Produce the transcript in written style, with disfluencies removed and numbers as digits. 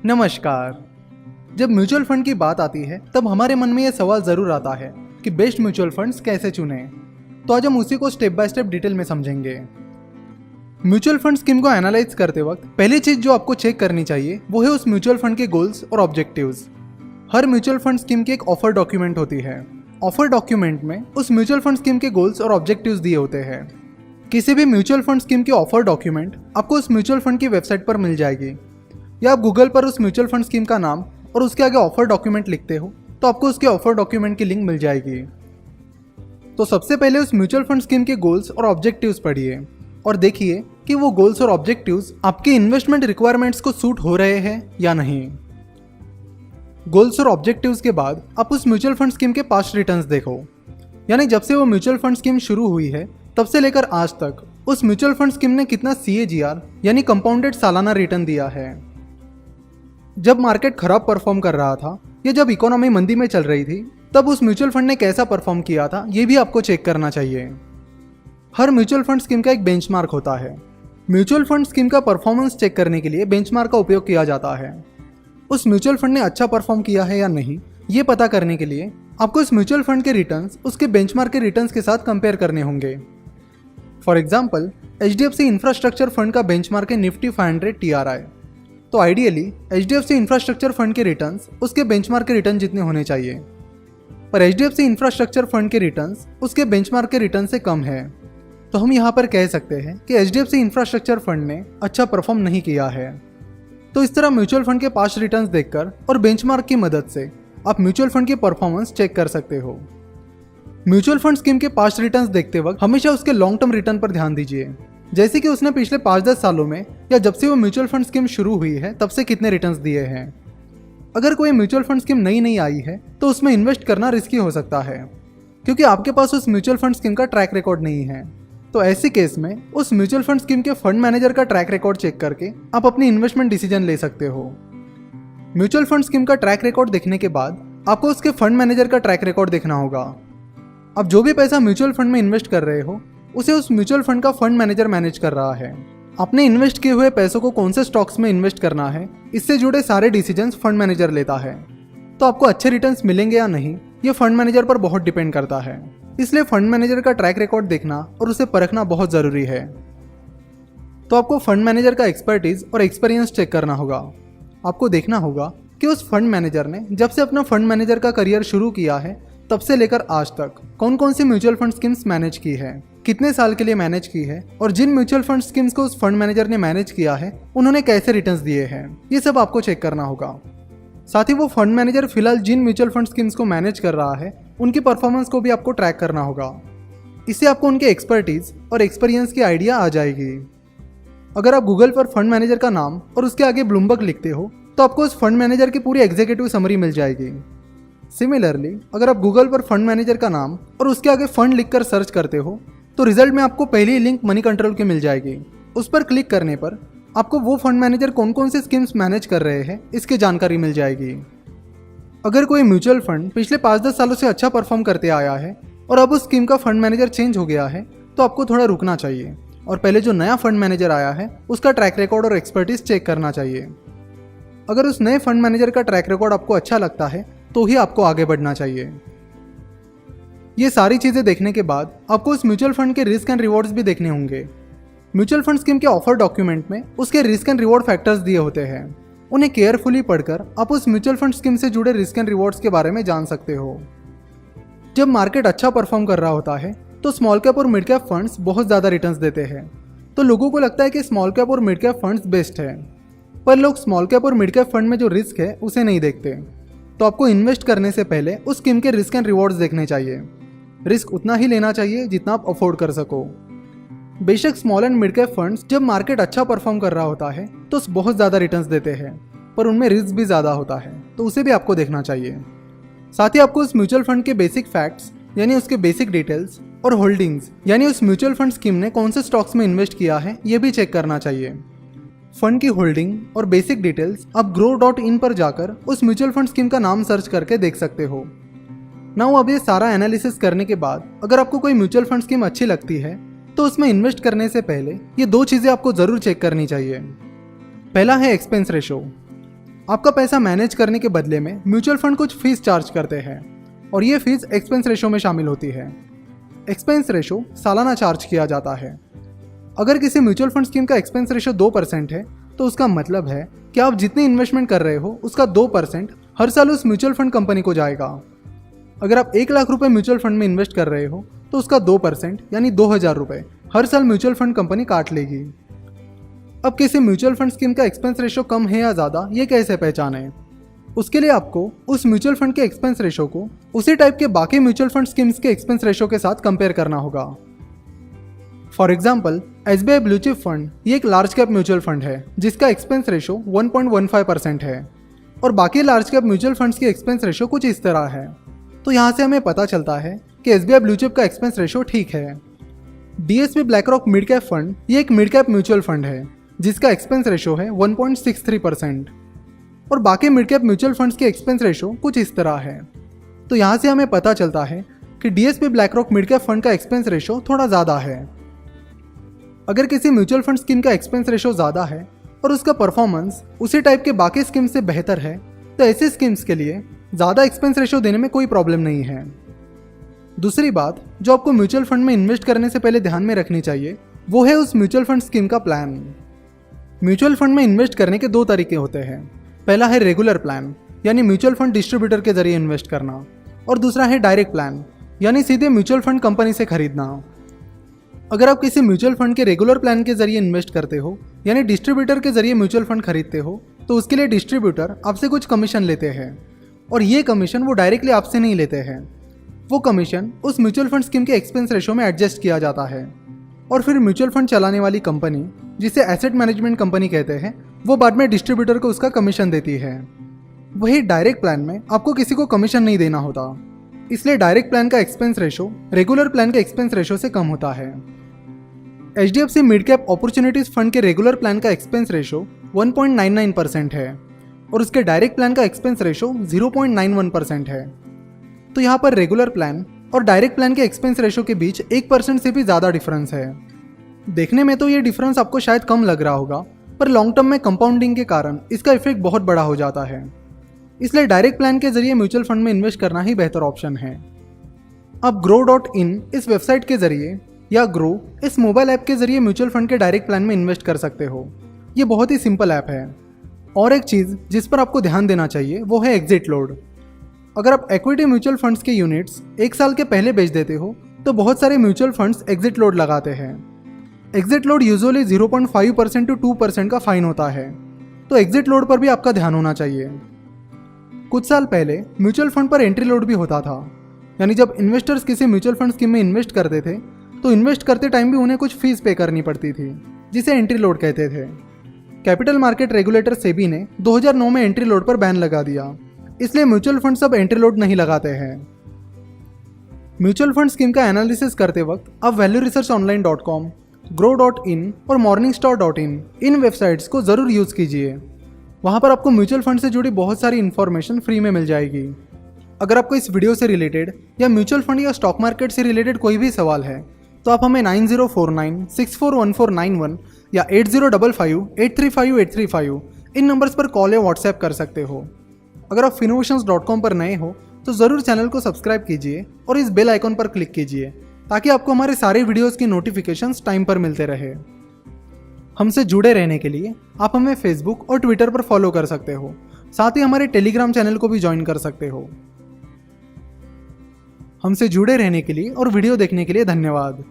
नमस्कार। जब mutual fund की बात आती है तब हमारे मन में यह सवाल ज़रूर आता है कि बेस्ट म्यूचुअल फंड्स कैसे चुनें। तो आज हम उसी को स्टेप बाय स्टेप डिटेल में समझेंगे। म्यूचुअल फंड स्कीम को एनालाइज करते वक्त पहली चीज़ जो आपको चेक करनी चाहिए वो है उस म्यूचुअल फंड के गोल्स और ऑब्जेक्टिव्स। हर म्यूचुअल फंड स्कीम की एक ऑफर डॉक्यूमेंट होती है। ऑफर डॉक्यूमेंट में उस म्यूचुअल फंड स्कीम के गोल्स और ऑब्जेक्टिव्स दिए होते हैं। किसी भी म्यूचुअल फंड स्कीम की ऑफर डॉक्यूमेंट आपको उस म्यूचुअल फंड की वेबसाइट पर मिल जाएगी, या आप गूगल पर उस म्यूचुअल फंड स्कीम का नाम और उसके आगे ऑफर डॉक्यूमेंट लिखते हो तो आपको उसके ऑफर डॉक्यूमेंट की लिंक मिल जाएगी। तो सबसे पहले उस म्यूचुअल फंड स्कीम के गोल्स और ऑब्जेक्टिव्स पढ़िए और देखिए कि वो गोल्स और ऑब्जेक्टिव्स आपके इन्वेस्टमेंट रिक्वायरमेंट्स को सूट हो रहे हैं या नहीं। गोल्स और ऑब्जेक्टिव्स के बाद आप उस म्यूचुअल फंड स्कीम के पास्ट रिटर्न्स देखो, यानी जब से वो म्यूचुअल फंड स्कीम शुरू हुई है तब से लेकर आज तक उस म्यूचुअल फंड स्कीम ने कितना CAGR यानी कंपाउंडेड सालाना रिटर्न दिया है। जब मार्केट खराब परफॉर्म कर रहा था या जब इकोनॉमी मंदी में चल रही थी तब उस म्यूचुअल फंड ने कैसा परफॉर्म किया था ये भी आपको चेक करना चाहिए। हर म्यूचुअल फंड स्कीम का एक बेंचमार्क होता है। म्यूचुअल फंड स्कीम का परफॉर्मेंस चेक करने के लिए बेंचमार्क का उपयोग किया जाता है। उस म्यूचुअल फंड ने अच्छा परफॉर्म किया है या नहीं ये पता करने के लिए आपको उस म्यूचुअल फंड के रिटर्न्स उसके बेंचमार्क के रिटर्न्स के साथ कंपेयर करने होंगे। For example, HDFC infrastructure fund का बेंचमार्क है निफ्टी 500 TRI। तो आइडियली HDFC इंफ्रास्ट्रक्चर फंड के रिटर्न्स उसके बेंचमार्क के रिटर्न जितने होने चाहिए, पर HDFC इंफ्रास्ट्रक्चर फंड के रिटर्न्स उसके बेंचमार्क के रिटर्न से कम है। तो हम यहाँ पर कह सकते हैं कि HDFC इंफ्रास्ट्रक्चर फंड ने अच्छा परफॉर्म नहीं किया है। तो इस तरह म्यूचुअल फंड के पास्ट रिटर्न्स देखकर और बेंचमार्क की मदद से आप म्यूचुअल फंड की परफॉर्मेंस चेक कर सकते हो। म्यूचुअल फंड स्कीम के पास्ट रिटर्न्स देखते वक्त हमेशा उसके लॉन्ग टर्म रिटर्न पर ध्यान दीजिए, जैसे कि उसने पिछले 5-10 सालों में या जब से वो म्यूचुअल फंड स्कीम शुरू हुई है तब से कितने रिटर्न्स दिए हैं। अगर कोई म्यूचुअल फंड स्कीम नई आई है तो उसमें इन्वेस्ट करना रिस्की हो सकता है, क्योंकि आपके पास उस म्यूचुअल फंड स्कीम का ट्रैक रिकॉर्ड नहीं है। तो ऐसे केस में उस म्यूचुअल फंड स्कीम के फंड मैनेजर का ट्रैक रिकॉर्ड चेक करके आप अपनी इन्वेस्टमेंट डिसीजन ले सकते हो। म्यूचुअल फंड स्कीम का ट्रैक रिकॉर्ड देखने के बाद आपको उसके फंड मैनेजर का ट्रैक रिकॉर्ड देखना होगा। अब जो भी पैसा म्यूचुअल फंड में इन्वेस्ट कर रहे हो उसे उस म्यूचुअल फंड का फंड मैनेजर मैनेज कर रहा है। अपने इन्वेस्ट किए हुए पैसों को कौन से स्टॉक्स में इन्वेस्ट करना है इससे जुड़े सारे डिसीजंस फंड मैनेजर लेता है। तो आपको अच्छे रिटर्न्स मिलेंगे या नहीं ये फंड मैनेजर पर बहुत डिपेंड करता है। इसलिए फंड मैनेजर का ट्रैक रिकॉर्ड देखना और उसे परखना बहुत ज़रूरी है। तो आपको फंड मैनेजर का एक्सपर्टीज और एक्सपीरियंस चेक करना होगा। आपको देखना होगा कि उस फंड मैनेजर ने जब से अपना फंड मैनेजर का करियर शुरू किया है तब से लेकर आज तक कौन कौन सी म्यूचुअल फंड स्कीम्स मैनेज की है, कितने साल के लिए मैनेज की है, और जिन म्यूचुअल फंड स्कीम्स को उस फंड मैनेजर ने मैनेज किया है उन्होंने कैसे रिटर्न्स दिए हैं, ये सब आपको चेक करना होगा। साथ ही वो फंड मैनेजर फिलहाल जिन म्यूचुअल फंड स्कीम्स को मैनेज कर रहा है उनकी परफॉर्मेंस को भी आपको ट्रैक करना होगा। इससे आपको उनके एक्सपर्टीज और एक्सपीरियंस की आइडिया आ जाएगी। अगर आप गूगल पर फंड मैनेजर का नाम और उसके आगे ब्लूमबर्ग लिखते हो तो आपको उस फंड मैनेजर की पूरी एग्जीक्यूटिव समरी मिल जाएगी। सिमिलरली, अगर आप गूगल पर फंड मैनेजर का नाम और उसके आगे फंड लिखकर सर्च करते हो तो रिजल्ट में आपको पहली लिंक मनी कंट्रोल की मिल जाएगी। उस पर क्लिक करने पर आपको वो फंड मैनेजर कौन कौन से स्कीम्स मैनेज कर रहे हैं इसकी जानकारी मिल जाएगी। अगर कोई म्यूचुअल फंड पिछले 5-10 सालों से अच्छा परफॉर्म करते आया है और अब उस स्कीम का फंड मैनेजर चेंज हो गया है तो आपको थोड़ा रुकना चाहिए और पहले जो नया फंड मैनेजर आया है उसका ट्रैक रिकॉर्ड और एक्सपर्टीज चेक करना चाहिए। अगर उस नए फंड मैनेजर का ट्रैक रिकॉर्ड आपको अच्छा लगता है तो ही आपको आगे बढ़ना चाहिए। ये सारी चीज़ें देखने के बाद आपको उस म्यूचुअल फंड के रिस्क एंड रिवॉर्ड्स भी देखने होंगे। म्यूचुअल फंड स्कीम के ऑफर डॉक्यूमेंट में उसके रिस्क एंड रिवॉर्ड फैक्टर्स दिए होते हैं। उन्हें केयरफुली पढ़कर आप उस म्यूचुअल फंड स्कीम से जुड़े रिस्क एंड रिवॉर्ड्स के बारे में जान सकते हो। जब मार्केट अच्छा परफॉर्म कर रहा होता है तो स्मॉल कैप और मिड कैप फंड्स बहुत ज़्यादा रिटर्न्स देते हैं। तो लोगों को लगता है कि स्मॉल कैप और मिड कैप फंड्स बेस्ट है, पर लोग स्मॉल कैप और मिड कैप फंड में जो रिस्क है उसे नहीं देखते। तो आपको इन्वेस्ट करने से पहले उस स्कीम के रिस्क एंड रिवॉर्ड्स देखने चाहिए। रिस्क उतना ही लेना चाहिए जितना आप अफोर्ड कर सको। बेशक small and mid cap funds जब मार्केट अच्छा परफॉर्म कर रहा होता है तो बहुत ज़्यादा रिटर्न्स देते हैं, पर उनमें रिस्क भी ज़्यादा होता है, तो उसे भी आपको देखना चाहिए। साथ ही आपको उस म्यूचुअल फंड के बेसिक फैक्ट्स यानी उसके बेसिक डिटेल्स और होल्डिंग्स यानी उस म्यूचुअल फंड स्कीम ने कौन से स्टॉक्स में इन्वेस्ट किया है ये भी चेक करना चाहिए। फंड की होल्डिंग और बेसिक डिटेल्स आप grow.in पर जाकर उस म्यूचुअल फंड स्कीम का नाम सर्च करके देख सकते हो। नाउ अब ये सारा एनालिसिस करने के बाद अगर आपको कोई म्यूचुअल फंड स्कीम अच्छी लगती है तो उसमें इन्वेस्ट करने से पहले ये 2 चीज़ें आपको ज़रूर चेक करनी चाहिए। पहला है एक्सपेंस रेशो। आपका पैसा मैनेज करने के बदले में म्यूचुअल फंड कुछ फीस चार्ज करते हैं और ये फीस एक्सपेंस रेशो में शामिल होती है। एक्सपेंस रेशो सालाना चार्ज किया जाता है। अगर किसी म्यूचुअल फंड स्कीम का एक्सपेंस रेशो 2% है तो उसका मतलब है कि आप जितनी इन्वेस्टमेंट कर रहे हो उसका 2% हर साल उस म्यूचुअल फंड कंपनी को जाएगा। अगर आप 1 लाख रुपए म्यूचुअल फंड में इन्वेस्ट कर रहे हो तो उसका 2% यानी 2000 रुपए हर साल म्यूचुअल फंड कंपनी काट लेगी। अब किसी म्यूचुअल फंड स्कीम का एक्सपेंस रेशो कम है या ज़्यादा ये कैसे पहचानें? उसके लिए आपको उस म्यूचुअल फंड के एक्सपेंस रेशो को उसी टाइप के बाकी म्यूचुअल फंड स्कीम्स के एक्सपेंस रेशो के साथ कंपेयर करना होगा। For example SBI blue chip fund ये एक लार्ज कैप म्यूचुअल फंड है जिसका एक्सपेंस रेशो 1.15% है और बाकी लार्ज कैप म्यूचुअल फंड्स की एक्सपेंस रेशो कुछ इस तरह है। तो यहाँ से हमें पता चलता है कि SBI ब्लू चिप का एक्सपेंस रेशो ठीक है। DSP BlackRock mid cap fund ये एक मिड कैप म्यूचुअल फंड है जिसका एक्सपेंस रेशो है 1.63% और बाकी मिड कैप म्यूचुअल फंड्स के एक्सपेंस रेशो कुछ इस तरह है। तो यहाँ से हमें पता चलता है कि DSP BlackRock mid cap fund का एक्सपेंस रेशो थोड़ा ज़्यादा है। अगर किसी म्यूचुअल फंड स्कीम का एक्सपेंस रेशो ज़्यादा है और उसका परफॉर्मेंस उसी टाइप के बाकी स्कीम से बेहतर है तो ऐसे स्कीम्स के लिए ज़्यादा एक्सपेंस रेशो देने में कोई प्रॉब्लम नहीं है। दूसरी बात जो आपको म्यूचुअल फंड में इन्वेस्ट करने से पहले ध्यान में रखनी चाहिए वो है उस म्यूचुअल फंड स्कीम का प्लान। म्यूचुअल फंड में इन्वेस्ट करने के 2 तरीके होते हैं। पहला है रेगुलर प्लान यानी म्यूचुअल फंड डिस्ट्रीब्यूटर के जरिए इन्वेस्ट करना और दूसरा है डायरेक्ट प्लान यानी सीधे म्यूचुअल फंड कंपनी से खरीदना। अगर आप किसी म्यूचुअल फंड के रेगुलर प्लान के जरिए इन्वेस्ट करते हो यानी डिस्ट्रीब्यूटर के जरिए म्यूचुअल फंड खरीदते हो तो उसके लिए डिस्ट्रीब्यूटर आपसे कुछ कमीशन लेते हैं और ये कमीशन वो डायरेक्टली आपसे नहीं लेते हैं। वो कमीशन उस म्यूचुअल फंड स्कीम के एक्सपेंस रेशो में एडजस्ट किया जाता है और फिर म्यूचुअल फंड चलाने वाली कंपनी जिसे एसेट मैनेजमेंट कंपनी कहते हैं वो बाद में डिस्ट्रीब्यूटर को उसका कमीशन देती है। वही डायरेक्ट प्लान में आपको किसी को कमीशन नहीं देना होता, इसलिए डायरेक्ट प्लान का एक्सपेंस रेशो रेगुलर प्लान के एक्सपेंस रेशो से कम होता है। HDFC mid cap opportunities fund के रेगुलर प्लान का एक्सपेंस रेशो 1.99% है और उसके डायरेक्ट प्लान का एक्सपेंस रेशो 0.91% है। तो यहाँ पर रेगुलर प्लान और डायरेक्ट प्लान के एक्सपेंस रेशो के बीच 1% से भी ज़्यादा डिफरेंस है। देखने में तो ये डिफरेंस आपको शायद कम लग रहा होगा पर लॉन्ग टर्म में कंपाउंडिंग के कारण इसका इफेक्ट बहुत बड़ा हो जाता है। इसलिए डायरेक्ट प्लान के जरिए म्यूचुअल फंड में इन्वेस्ट करना ही बेहतर ऑप्शन है। आप grow.in इस वेबसाइट के जरिए या ग्रो इस मोबाइल ऐप के जरिए म्यूचुअल फंड के डायरेक्ट प्लान में इन्वेस्ट कर सकते हो। ये बहुत ही सिंपल ऐप है। और एक चीज़ जिस पर आपको ध्यान देना चाहिए वो है एग्जिट लोड। अगर आप इक्विटी म्यूचुअल फंड्स के यूनिट्स 1 साल के पहले बेच देते हो तो बहुत सारे म्यूचुअल फंड्स एग्जिट लोड लगाते हैं। एग्जिट लोड यूजुअली 0.5% to 2% का फाइन होता है, तो एग्जिट लोड पर भी आपका ध्यान होना चाहिए। कुछ साल पहले म्यूचुअल फंड पर एंट्री लोड भी होता था, यानी जब इन्वेस्टर्स किसी म्यूचुअल फंड स्कीम में इन्वेस्ट करते थे तो इन्वेस्ट करते टाइम भी उन्हें कुछ फीस पे करनी पड़ती थी जिसे एंट्री लोड कहते थे। कैपिटल मार्केट रेगुलेटर सेबी ने 2009 में एंट्री लोड पर बैन लगा दिया, इसलिए म्यूचुअल फंड सब एंट्री लोड नहीं लगाते हैं। म्यूचुअल फंड स्कीम का एनालिसिस करते वक्त आप valueresearchonline.com, grow.in और morningstar.in इन वेबसाइट्स को ज़रूर यूज़ कीजिए। वहाँ पर आपको म्यूचुअल फंड से जुड़ी बहुत सारी इन्फॉर्मेशन फ्री में मिल जाएगी। अगर आपको इस वीडियो से रिलेटेड या म्यूचुअल फंड या स्टॉक मार्केट से रिलेटेड कोई भी सवाल है तो आप हमें 9049641491 या 8055835835 इन नंबर्स पर कॉल या व्हाट्सएप कर सकते हो। अगर आप finnovations.com पर नए हो तो ज़रूर चैनल को सब्सक्राइब कीजिए और इस बेल आइकॉन पर क्लिक कीजिए ताकि आपको हमारे सारे वीडियोस की नोटिफिकेशंस टाइम पर मिलते रहे। हमसे जुड़े रहने के लिए आप हमें फेसबुक और ट्विटर पर फॉलो कर सकते हो, साथ ही हमारे टेलीग्राम चैनल को भी ज्वाइन कर सकते हो। हमसे जुड़े रहने के लिए और वीडियो देखने के लिए धन्यवाद।